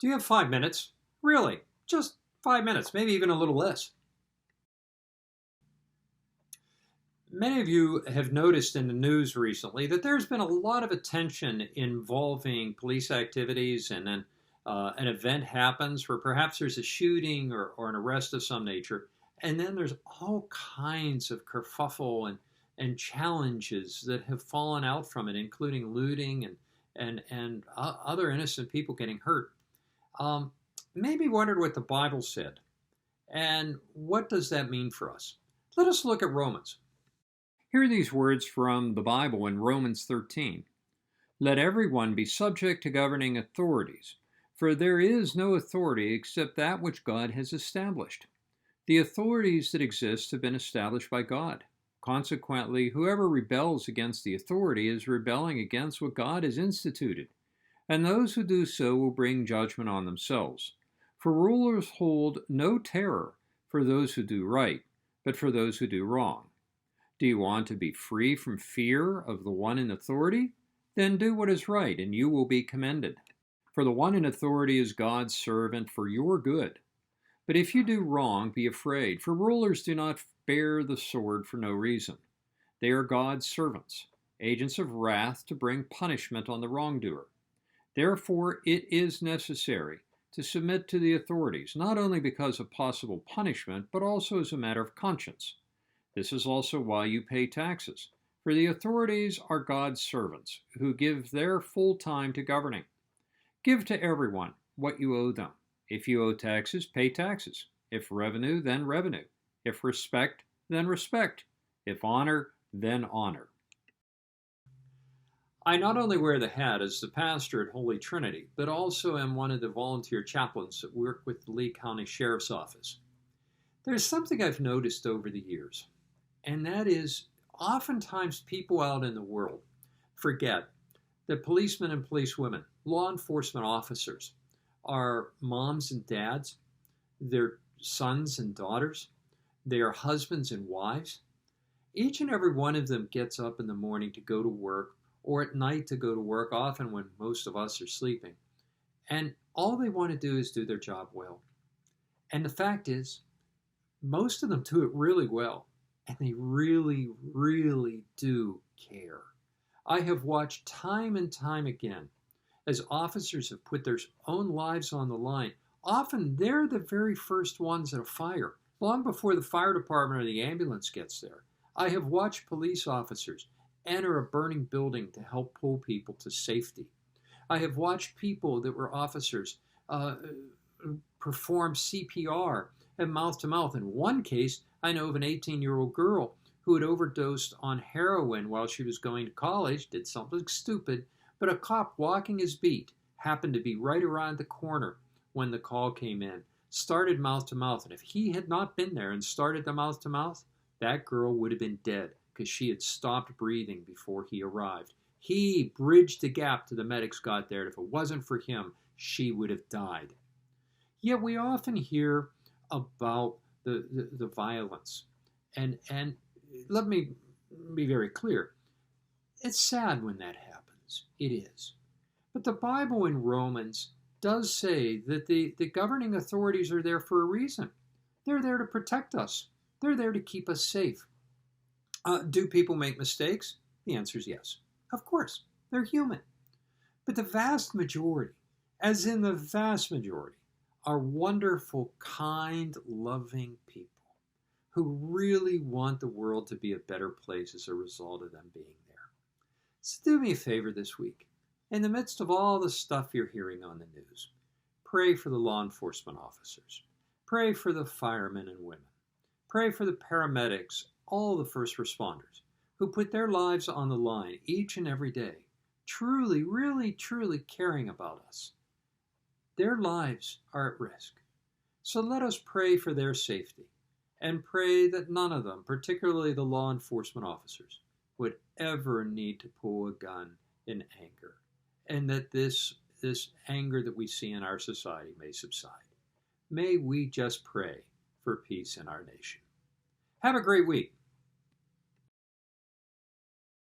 Do you have 5 minutes? Really? Just 5 minutes, maybe even a little less. Many of you have noticed in the news recently that there's been a lot of attention involving police activities, and then an event happens where perhaps there's a shooting or an arrest of some nature, and then there's all kinds of kerfuffle and challenges that have fallen out from it, including looting and other innocent people getting hurt. Maybe wondered what the Bible said, and what does that mean for us? Let us look at Romans. Here are these words from the Bible in Romans 13. Let everyone be subject to governing authorities, for there is no authority except that which God has established. The authorities that exist have been established by God. Consequently, whoever rebels against the authority is rebelling against what God has instituted, and those who do so will bring judgment on themselves. For rulers hold no terror for those who do right, but for those who do wrong. Do you want to be free from fear of the one in authority? Then do what is right, and you will be commended. For the one in authority is God's servant for your good. But if you do wrong, be afraid, for rulers do not bear the sword for no reason. They are God's servants, agents of wrath to bring punishment on the wrongdoer. Therefore, it is necessary to submit to the authorities, not only because of possible punishment, but also as a matter of conscience. This is also why you pay taxes, for the authorities are God's servants, who give their full time to governing. Give to everyone what you owe them. If you owe taxes, pay taxes. If revenue, then revenue. If respect, then respect. If honor, then honor. I not only wear the hat as the pastor at Holy Trinity, but also am one of the volunteer chaplains that work with the Lee County Sheriff's Office. There's something I've noticed over the years, and that is oftentimes people out in the world forget that policemen and policewomen, law enforcement officers, are moms and dads, their sons and daughters, they are husbands and wives. Each and every one of them gets up in the morning to go to work, or at night to go to work, often when most of us are sleeping. And all they want to do is do their job well. And the fact is, most of them do it really well. And they really, really do care. I have watched time and time again as officers have put their own lives on the line. Often they're the very first ones at a fire, long before the fire department or the ambulance gets there. I have watched police officers enter a burning building to help pull people to safety. I have watched people that were officers perform CPR and mouth-to-mouth. In one case, I know of an 18-year-old girl who had overdosed on heroin while she was going to college, did something stupid, but a cop walking his beat happened to be right around the corner when the call came in, started mouth-to-mouth, and if he had not been there and started the mouth-to-mouth, that girl would have been dead because she had stopped breathing before he arrived. He bridged the gap till the medics got there, and if it wasn't for him, she would have died. Yet we often hear about the violence. And let me be very clear. It's sad when that happens. It is. But the Bible in Romans does say that the governing authorities are there for a reason. They're there to protect us. They're there to keep us safe. Do people make mistakes? The answer is yes. Of course, they're human. But the vast majority, as in the vast majority, are wonderful, kind, loving people who really want the world to be a better place as a result of them being there. So do me a favor this week. In the midst of all the stuff you're hearing on the news, pray for the law enforcement officers. Pray for the firemen and women. Pray for the paramedics, all the first responders who put their lives on the line each and every day, truly, really, truly caring about us. Their lives are at risk. So let us pray for their safety and pray that none of them, particularly the law enforcement officers, would ever need to pull a gun in anger, and that this anger that we see in our society may subside. May we just pray for peace in our nation. Have a great week.